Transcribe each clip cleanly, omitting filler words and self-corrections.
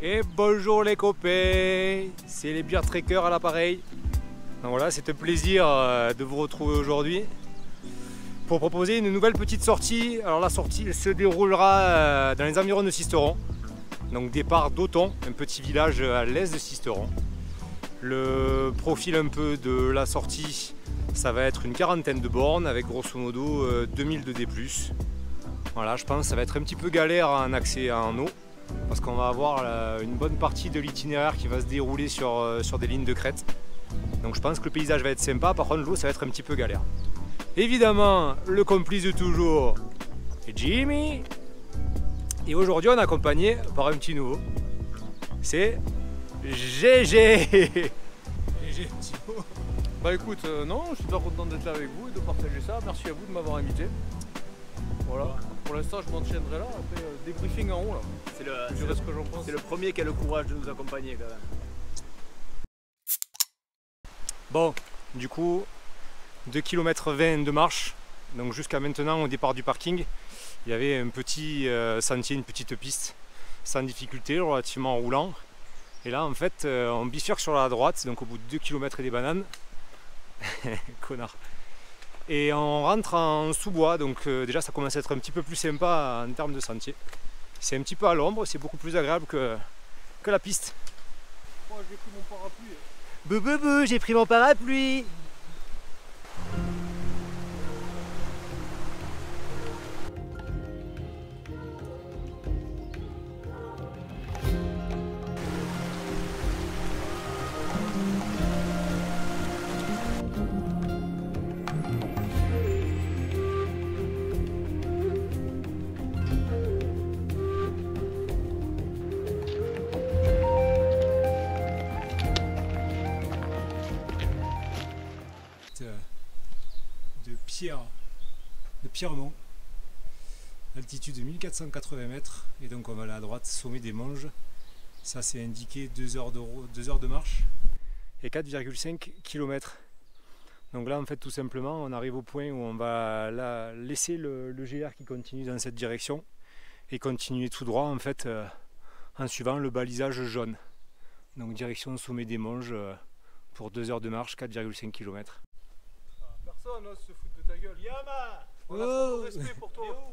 Et bonjour les copains, c'est les Beer Trekkers à l'appareil. Donc voilà, c'est un plaisir de vous retrouver aujourd'hui pour proposer une nouvelle petite sortie. Alors la sortie elle se déroulera dans les environs de Sisteron. Donc départ d'Auton, un petit village à l'est de Sisteron. Le profil un peu de la sortie, ça va être une quarantaine de bornes avec grosso modo 2000 de D+. Voilà, je pense que ça va être un petit peu galère en accès en eau parce qu'on va avoir une bonne partie de l'itinéraire qui va se dérouler sur des lignes de crête. Donc je pense que le paysage va être sympa, par contre l'eau ça va être un petit peu galère. Évidemment, le complice de toujours, Jimmy. Et aujourd'hui on est accompagné par un petit nouveau, c'est GG. GG Thibaut. Bah écoute, non, je suis pas content d'être là avec vous et de partager ça. Merci à vous de m'avoir invité. Voilà, pour l'instant je m'enchaînerai là, après débriefing en haut là. C'est le premier qui a le courage de nous accompagner quand même. Bon, du coup, 2 km 20 de marche. Donc jusqu'à maintenant, au départ du parking, il y avait un petit sentier, une petite piste, sans difficulté, relativement roulant. Et là, en fait, on bifurque sur la droite, donc au bout de 2 km et des bananes. Connard. Et on rentre en sous-bois, donc déjà ça commence à être un petit peu plus sympa en termes de sentier. C'est un petit peu à l'ombre, c'est beaucoup plus agréable que la piste. Moi j'ai pris mon parapluie. Bou, j'ai pris mon parapluie. De Pierremont, altitude de 1480 mètres, et donc on va aller à droite, sommet des Monges. Ça c'est indiqué 2 heures de marche et 4,5 km. Donc là en fait tout simplement on arrive au point où on va là, laisser le GR qui continue dans cette direction et continuer tout droit en fait en suivant le balisage jaune. Donc direction sommet des Monges pour 2 heures de marche, 4,5 km. Personne n'ose se foutre de ta gueule. Yama! On a trop de respect pour toi.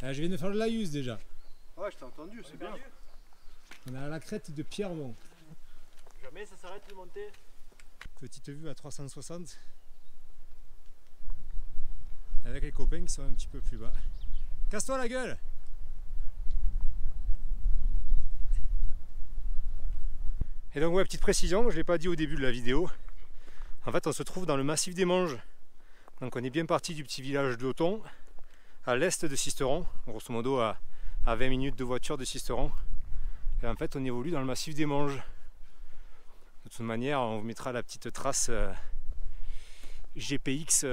Ah, je viens de faire le laïus déjà. Ouais, je t'ai entendu, c'est bien. On est à la crête de Pierremont. Jamais ça s'arrête de monter. Petite vue à 360. Avec les copains qui sont un petit peu plus bas. Casse-toi la gueule! Et donc ouais, petite précision, je ne l'ai pas dit au début de la vidéo. En fait on se trouve dans le massif des Monges. Donc on est bien parti du petit village d'Auton, à l'est de Sisteron, grosso modo à 20 minutes de voiture de Sisteron. Et en fait on évolue dans le massif des Monges. De toute manière on vous mettra la petite trace GPX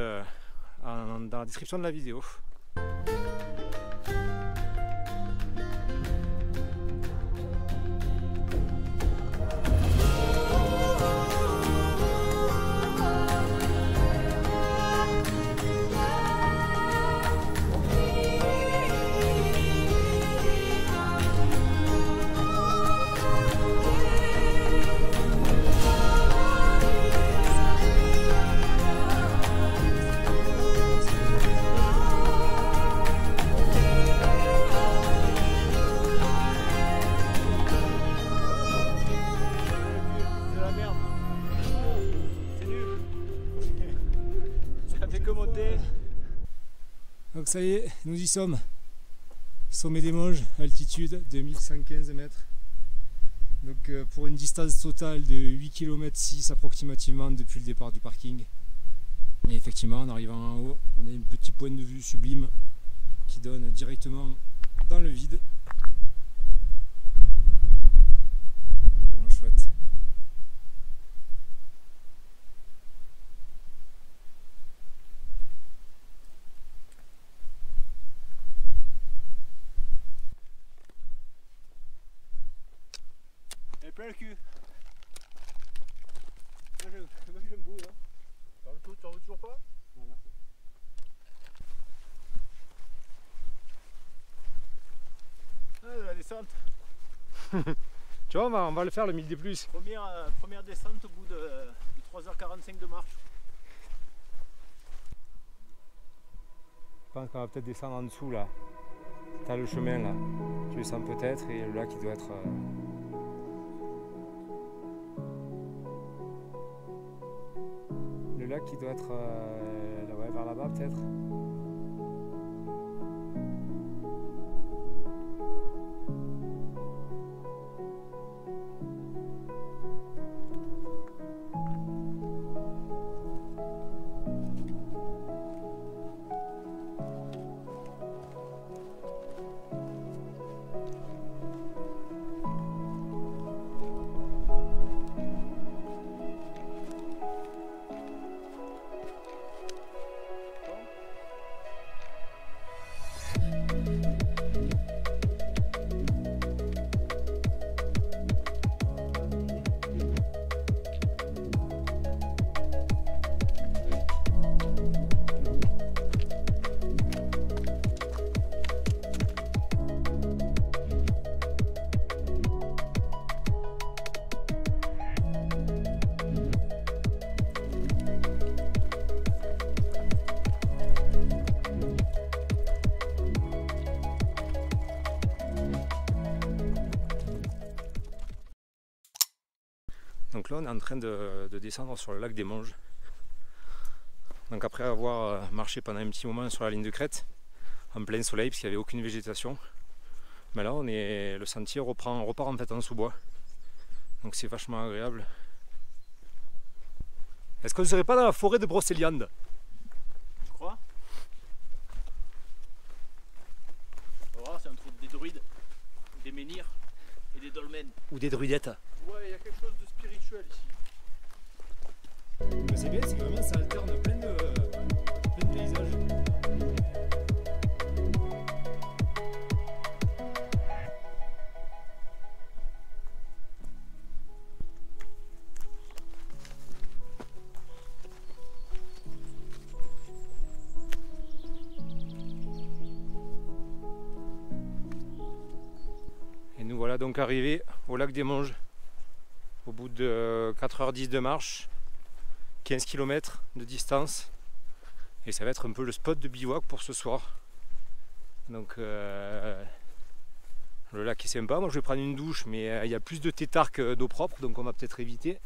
dans la description de la vidéo. Donc ça y est, nous y sommes. Sommet des Monges, altitude de 1115 mètres. Donc pour une distance totale de 8 km 6 approximativement depuis le départ du parking. Et effectivement en arrivant en haut, on a un petit point de vue sublime qui donne directement dans le vide. Vraiment chouette. Plein le cul. Moi j'aime beau là. T'en veux toujours pas? Non merci. Ah de la descente. Tu vois, on va le faire le 1000 des plus. Première descente au bout de 3h45 de marche. Je pense qu'on va peut-être descendre en dessous là. T'as le chemin là. Tu le sens peut-être et le lac il doit être. Le lac il doit être ouais, vers là-bas peut-être. Donc là on est en train de descendre sur le lac des Monges. Donc après avoir marché pendant un petit moment sur la ligne de crête, en plein soleil parce qu'il n'y avait aucune végétation, mais là le sentier repart en fait en sous-bois. Donc c'est vachement agréable. Est-ce qu'on ne serait pas dans la forêt de Brocéliande? Tu crois? Voilà, c'est entre des druides, des menhirs et des dolmens. Ou des druidettes? Ouais, il y a quelque chose de spirituel ici. Mais c'est bien, c'est que vraiment ça alterne plein de paysages. Et nous voilà donc arrivés au lac des Monges au bout de 4h10 de marche, 15 km de distance, et ça va être un peu le spot de bivouac pour ce soir. Donc le lac est sympa, moi je vais prendre une douche, mais il y a plus de tétard que d'eau propre, donc on va peut-être éviter.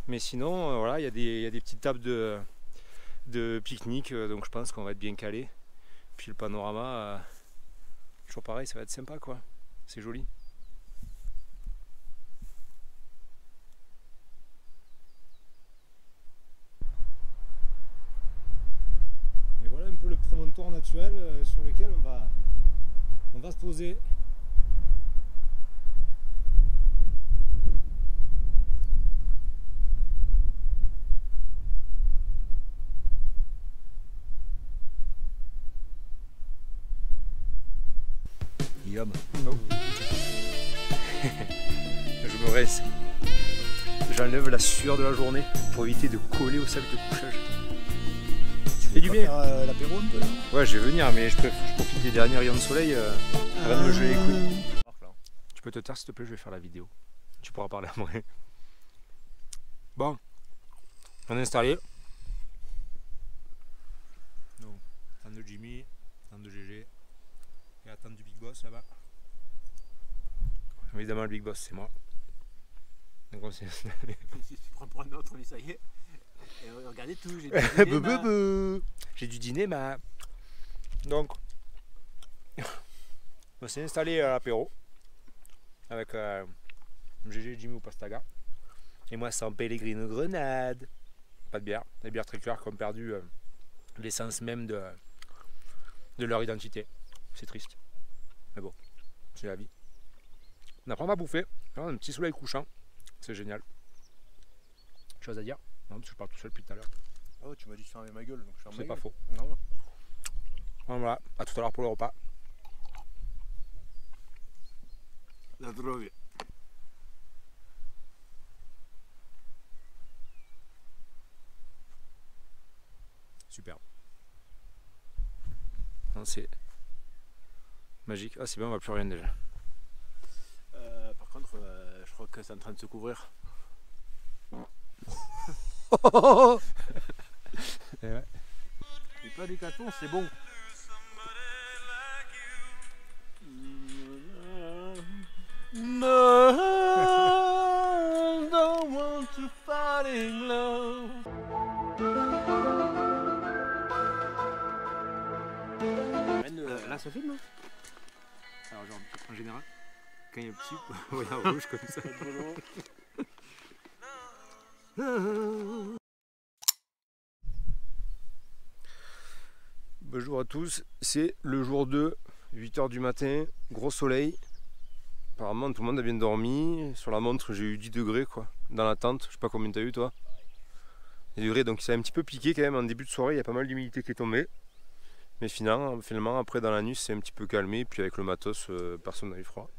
Mais sinon voilà, il y a des petites tables de pique-nique, donc je pense qu'on va être bien calé. Puis le panorama, toujours pareil, ça va être sympa quoi, c'est joli. Et voilà un peu le promontoire naturel sur lequel on va se poser. Yum. Oh. Je me rince. J'enlève la sueur de la journée pour éviter de coller au sac de couchage. Tu du bien. L'apéro un peu? Ouais, je vais venir, mais je profite des derniers rayons de soleil avant de me geler les couilles. Tu peux te taire s'il te plaît, je vais faire la vidéo. Tu pourras parler après. Bon, on est installé. Donc, tente de Jimmy, tente de GG et la tente du Big Boss là-bas. Évidemment, le Big Boss, c'est moi. Donc, on s'est installé. Si tu prends pour un autre, mais ça y est. Et regardez tout, j'ai du dîner, mais. Donc, on s'est installé à l'apéro avec GG, Jimmy ou Pastaga. Et moi, sans Pellegrino Grenade. Pas de bière, des bières très claires qui ont perdu l'essence même de leur identité. C'est triste. Mais bon, c'est la vie. Après, on va bouffer. On a un petit soleil couchant. C'est génial. Chose à dire? Non, parce que je parle tout seul depuis tout à l'heure. Ah ouais, tu m'as dit de fermer ma gueule, donc je ferme ma C'est gueule. pas faux. Non. Voilà, à tout à l'heure pour le repas. La drogue. Super. Non, c'est magique. Ah, c'est bien, on va plus rien déjà. Par contre, que c'est en train de se couvrir. Ouais. Et pas des cartons, c'est bon. No, don't want to fall in love. Là ça filme. Alors genre en général, quand il y a un petit voyant rouge comme ça. Bonjour à tous, c'est le jour 2, 8 h du matin, gros soleil. Apparemment tout le monde a bien dormi. Sur la montre j'ai eu 10 degrés quoi, dans la tente. Je sais pas combien t'as eu toi. 10 degrés, donc ça a un petit peu piqué quand même en début de soirée, il y a pas mal d'humidité qui est tombée. Mais finalement après dans la nuit c'est un petit peu calmé, puis avec le matos personne n'a eu froid.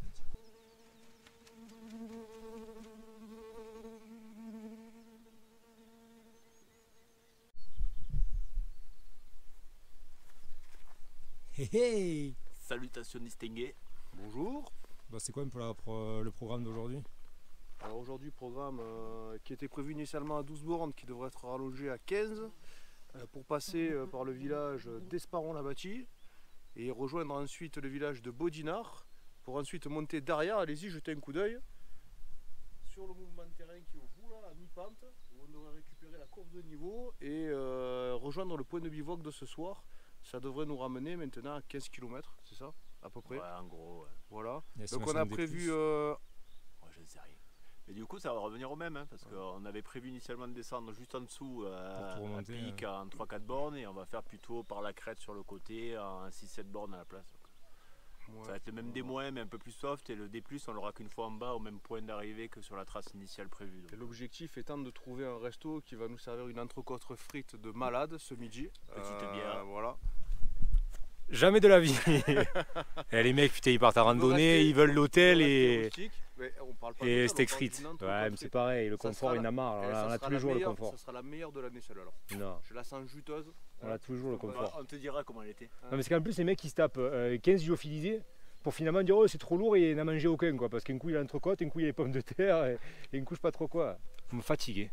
Hey hey. Salutations distinguées. Bonjour. Bah c'est quoi un peu le programme d'aujourd'hui? Alors aujourd'hui, programme qui était prévu initialement à 12 bornes, qui devrait être rallongé à 15 pour passer par le village d'Esparon-la-Bâtie et rejoindre ensuite le village de Bodinard pour ensuite monter derrière. Allez-y, jetez un coup d'œil sur le mouvement de terrain qui est au bout là, à mi-pente, où on devrait récupérer la courbe de niveau et rejoindre le point de bivouac de ce soir. Ça devrait nous ramener maintenant à 15 km, c'est ça à peu près? Ouais, en gros. Ouais. Voilà. Et si Donc on on a s'en dit prévu... plus Ouais, je ne sais rien. Mais du coup, ça va revenir au même, hein, parce qu'on avait prévu initialement de descendre juste en dessous à remonter, pic en 3-4 bornes et on va faire plutôt par la crête sur le côté en 6-7 bornes à la place. Ouais. Ça va être le même D-, mais un peu plus soft, et le D+, on l'aura qu'une fois en bas au même point d'arrivée que sur la trace initiale prévue. Et l'objectif étant de trouver un resto qui va nous servir une entrecôte frites de malade ce midi. Petite bière. Voilà. Jamais de la vie. Et les mecs putain ils partent à randonnée, ils veulent l'hôtel et steak frites. Ouais mais c'est pareil, le confort il en a marre. On a tous les jours le confort. Ça sera la meilleure de l'année celle-là. Non, Je la sens juteuse. on a toujours le confort. On te dira comment elle était. Non mais c'est qu'en plus les mecs ils se tapent 15 lyophilisés pour finalement dire oh c'est trop lourd et n'en manger aucun quoi. Parce qu'un coup il a l'entrecôte, un coup il a les pommes de terre et un coup je sais pas trop quoi. Il me fatigue.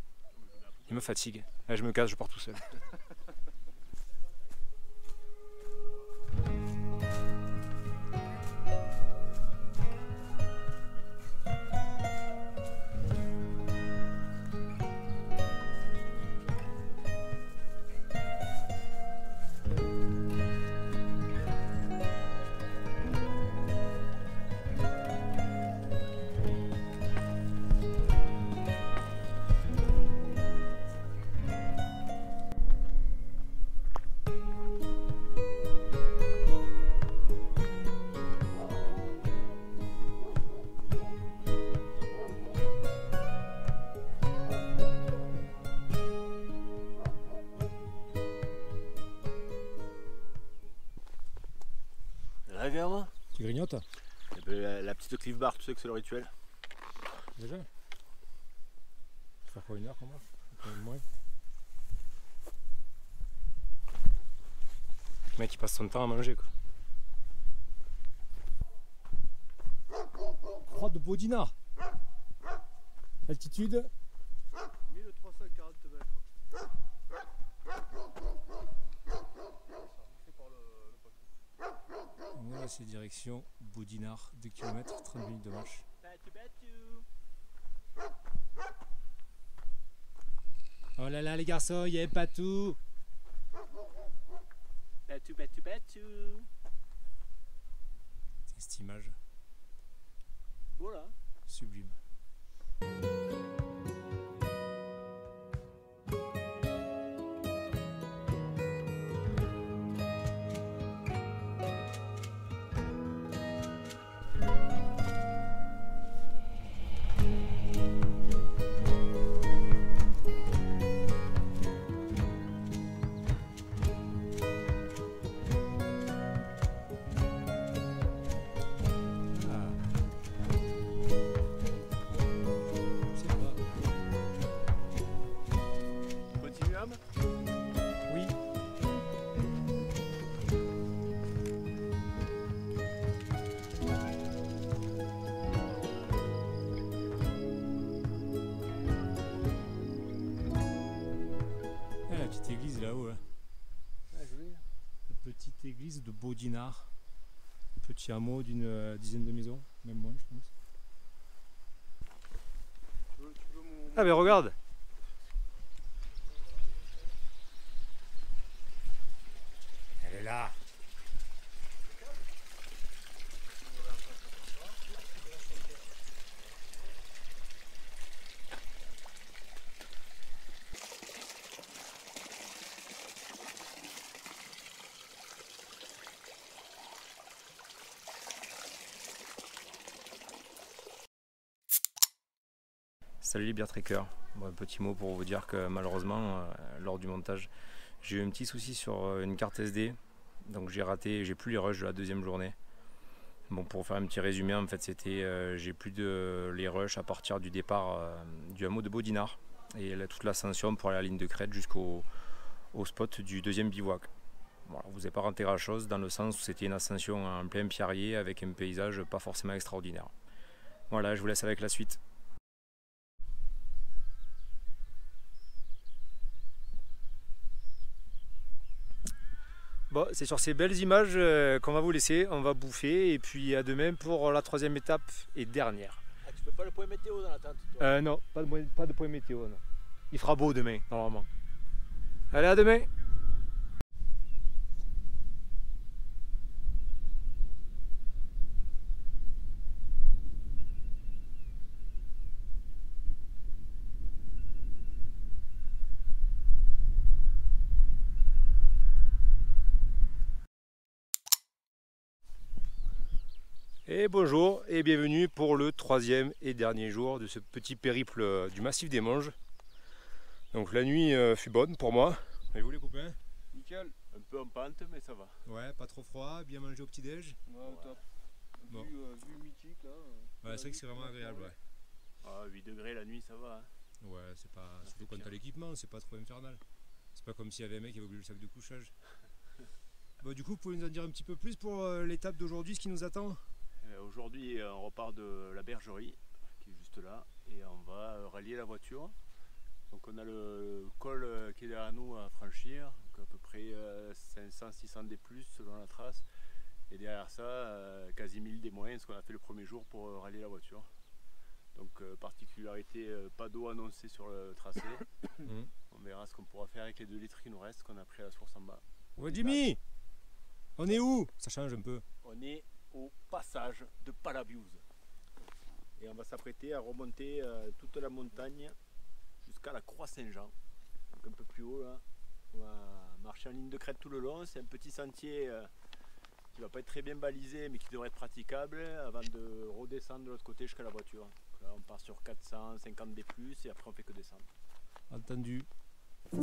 Il me fatigue. Là, je me casse, je pars tout seul. Tu grignotes La petite cliff bar, tu sais que c'est le rituel. déjà? Ça fait quoi, 1 heure comment? Moins. Le mec il passe son temps à manger quoi. Croix de Bodinard. Altitude 1340 mètres. Voilà, c'est direction Bodinard, 2 km, 30 minutes de marche. Oh là là les garçons, il y a pas tout. C'est cette image Voilà. sublime. l'église de Baudinard. Petit hameau d'une dizaine de maisons, même moins je pense. Ah mais regarde. Elle est là. Salut les bières trekkers. Bon, un petit mot pour vous dire que malheureusement, lors du montage, j'ai eu un petit souci sur une carte SD. Donc j'ai raté, j'ai plus les rushs de la deuxième journée. Bon, pour faire un petit résumé, en fait, c'était j'ai plus de les rushs à partir du départ du hameau de Baudinard et toute l'ascension pour aller à la ligne de crête jusqu'au spot du deuxième bivouac. Voilà, vous n'avez pas rentré grand chose dans le sens où c'était une ascension en plein pierrier avec un paysage pas forcément extraordinaire. Voilà, je vous laisse avec la suite. Bon, c'est sur ces belles images qu'on va vous laisser, on va bouffer et puis à demain pour la troisième étape et dernière. Ah, tu fais pas le point météo dans la tente toi? Non, pas de point météo, non. Il fera beau demain, normalement. Allez, à demain! Et bonjour et bienvenue pour le troisième et dernier jour de ce petit périple du massif des Monges. Donc la nuit fut bonne pour moi. Et vous les copains? Nickel. Un peu en pente, mais ça va. Ouais, pas trop froid, bien mangé au petit-déj. Ouais, au top. Bon. Vue mythique là. Ouais, c'est vrai que c'est vraiment agréable, ouais. Ah, 8 degrés la nuit, ça va. Hein. Ouais, c'est pas. Surtout quand pire. t'as l'équipement, c'est pas trop infernal. C'est pas comme s'il y avait un mec qui avait oublié le sac de couchage. Bon, du coup, vous pouvez nous en dire un petit peu plus pour l'étape d'aujourd'hui, ce qui nous attend? Aujourd'hui, on repart de la bergerie qui est juste là et on va rallier la voiture. Donc on a le col qui est derrière nous à franchir, donc à peu près 500-600 des plus selon la trace. Et derrière ça, quasi 1000 des moins, ce qu'on a fait le premier jour pour rallier la voiture. Donc particularité, pas d'eau annoncée sur le tracé. On verra ce qu'on pourra faire avec les 2 litres qui nous restent, qu'on a pris à la source en bas. Ouais, Jimmy! On est où? Ça change un peu. On est au passage de Palabiuse. Et on va s'apprêter à remonter toute la montagne jusqu'à la Croix Saint-Jean. Donc un peu plus haut là. On va marcher en ligne de crête tout le long. C'est un petit sentier qui va pas être très bien balisé mais qui devrait être praticable avant de redescendre de l'autre côté jusqu'à la voiture. Donc là on part sur 450 des plus et après on fait que descendre. Entendu. Ça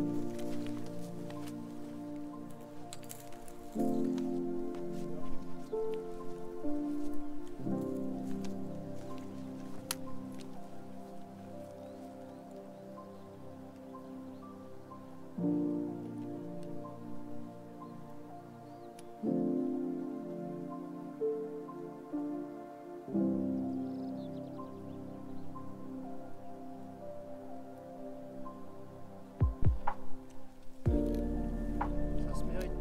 se mérite.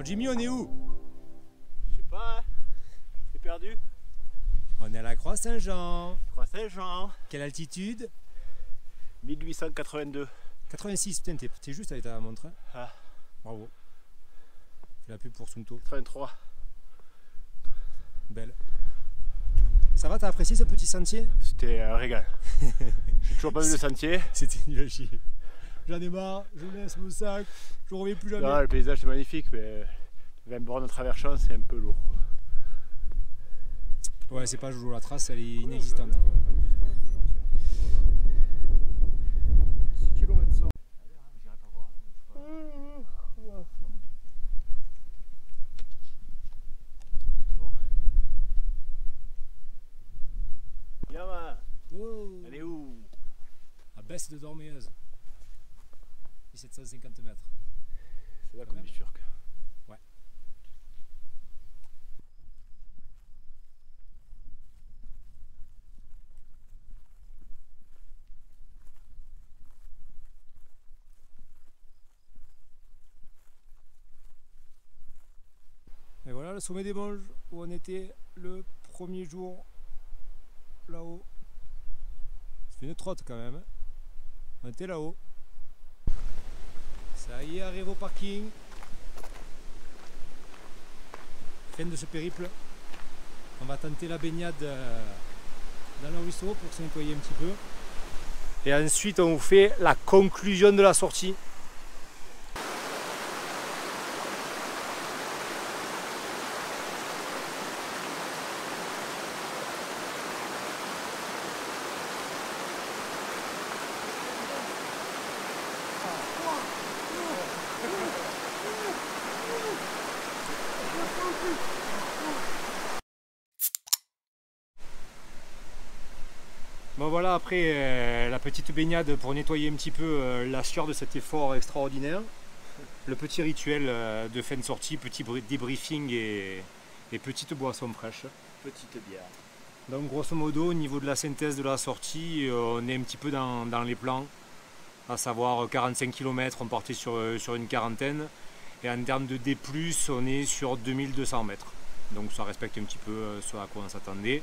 Jimmy, on est où? Je sais pas, hein. T'es perdu? On est à la Croix Saint-Jean. Croix Saint-Jean. Quelle altitude? 1882. 86, putain, t'es juste avec ta montre. Hein. Ah. Bravo. Fais la pub pour Sunto. 83. Belle. Ça va, t'as apprécié ce petit sentier? C'était un régal. J'ai toujours pas vu le sentier. C'était nul à chier. J'en ai marre, je laisse mon sac, je reviens plus jamais. Non, le paysage est magnifique, mais 20 bornes de traverchant, c'est un peu lourd. Ouais, c'est pas Jojo, la trace, elle est inexistante. 6 km 100. Yama, Oh, elle est où? la baisse de Dormeuse. 1750 mètres. C'est là qu'on bifurque. Ouais. Et voilà le sommet des Monges où on était le premier jour là-haut. Ça fait une trotte quand même. Hein. On était là-haut. Ça y est, arrive au parking. Fin de ce périple. On va tenter la baignade dans le ruisseau pour se nettoyer un petit peu. Et ensuite on vous fait la conclusion de la sortie. Bon voilà, après la petite baignade pour nettoyer un petit peu la sueur de cet effort extraordinaire, le petit rituel de fin de sortie, petit débriefing et petite boisson fraîche. Petite bière. Donc grosso modo, au niveau de la synthèse de la sortie, on est un petit peu dans les plans, à savoir 45 km, on partait sur une quarantaine, et en termes de D+, on est sur 2200 mètres. Donc ça respecte un petit peu ce à quoi on s'attendait.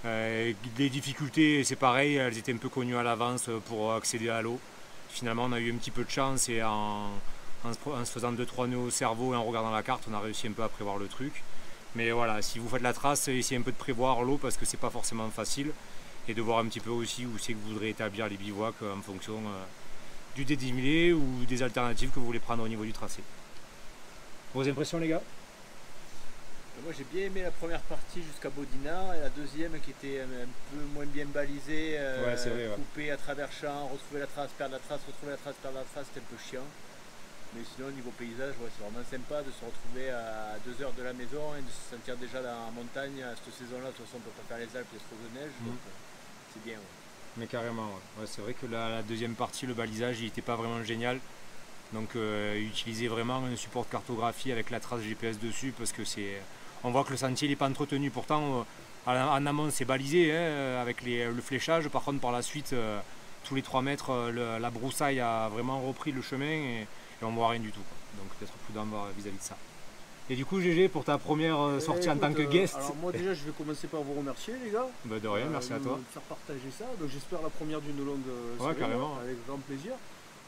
Les difficultés, c'est pareil, elles étaient un peu connues à l'avance pour accéder à l'eau. Finalement, on a eu un petit peu de chance et en se faisant 2-3 nœuds au cerveau et en regardant la carte, on a réussi un peu à prévoir le truc. Mais voilà, si vous faites la trace, essayez un peu de prévoir l'eau parce que c'est pas forcément facile et de voir un petit peu aussi où c'est que vous voudrez établir les bivouacs en fonction du dénivelé ou des alternatives que vous voulez prendre au niveau du tracé. Vos impressions, les gars? Moi j'ai bien aimé la première partie jusqu'à Bodina et la deuxième qui était un peu moins bien balisée, Ouais, c'est vrai, ouais. coupée à travers champs, retrouver la trace, perdre la trace, retrouver la trace, perdre la trace, c'était un peu chiant. Mais sinon au niveau paysage, ouais, c'est vraiment sympa de se retrouver à 2 heures de la maison et de se sentir déjà dans la montagne. À cette saison-là, de toute façon on ne peut pas faire les Alpes, il y a trop de neige, donc c'est bien. Ouais. Mais carrément, ouais. Ouais, c'est vrai que la deuxième partie, le balisage, il n'était pas vraiment génial. Donc utiliser vraiment un support de cartographie avec la trace GPS dessus parce que c'est... On voit que le sentier n'est pas entretenu, pourtant en amont c'est balisé hein, avec le fléchage, par contre par la suite tous les 3 mètres la broussaille a vraiment repris le chemin et on ne voit rien du tout. Quoi. Donc peut-être prudent vis-à-vis de ça. Et du coup GG, pour ta première sortie en tant que guest. Alors moi déjà je vais commencer par vous remercier les gars. Bah de rien, merci à toi. De faire partager ça, donc j'espère la première d'une longue Ouais, carrément. avec grand plaisir.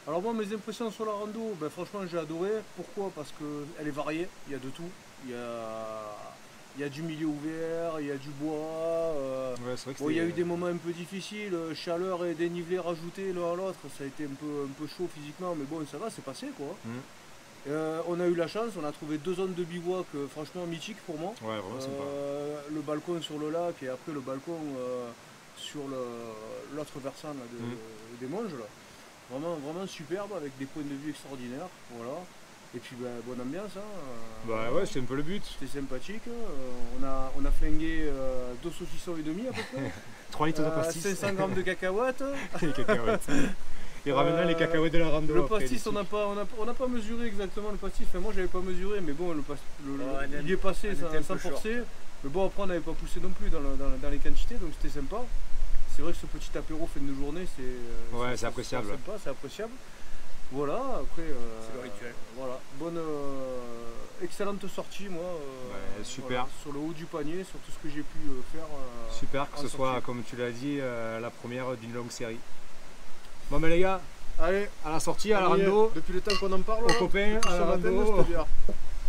Alors moi mes impressions sur la rando, ben, franchement j'ai adoré. Pourquoi? Parce qu'elle est variée, il y a de tout. Il y a du milieu ouvert, il y a du bois. Ouais, c'est vrai que Bon, il y a eu des moments un peu difficiles, chaleur et dénivelé rajoutés l'un à l'autre, ça a été un peu chaud physiquement, mais bon ça va, c'est passé quoi. On a eu la chance, on a trouvé 2 zones de bivouac franchement mythiques pour moi. Ouais, vraiment sympa. Le balcon sur le lac et après le balcon sur l'autre versant là, des Monges. Là. Vraiment superbe avec des points de vue extraordinaires. Voilà. Et puis bonne ambiance. Hein. Bah ouais, c'est un peu le but. C'était sympathique. On a flingué 2 saucissons et demi à peu près. 3 litres de pastis. 500 grammes de cacahuètes. Les cacahuètes. Et ramenant les cacahuètes de la rando. Le pastis, on n'a pas mesuré exactement le pastis. Enfin, moi, j'avais pas mesuré, mais bon, il est passé sans forcer. Mais bon, après, on n'avait pas poussé non plus dans les quantités, donc c'était sympa. C'est vrai que ce petit apéro fin de journée, c'est appréciable. Sympa, c'est appréciable. Voilà, après. C'est le rituel. Voilà, excellente sortie, moi. Super. Voilà, sur le haut du panier, sur tout ce que j'ai pu faire. Super, que ce soit, comme tu l'as dit, la première d'une longue série. Bon, mais les gars, allez, à la sortie, à la rando. Depuis le temps qu'on en parle, aux copains, à la rando.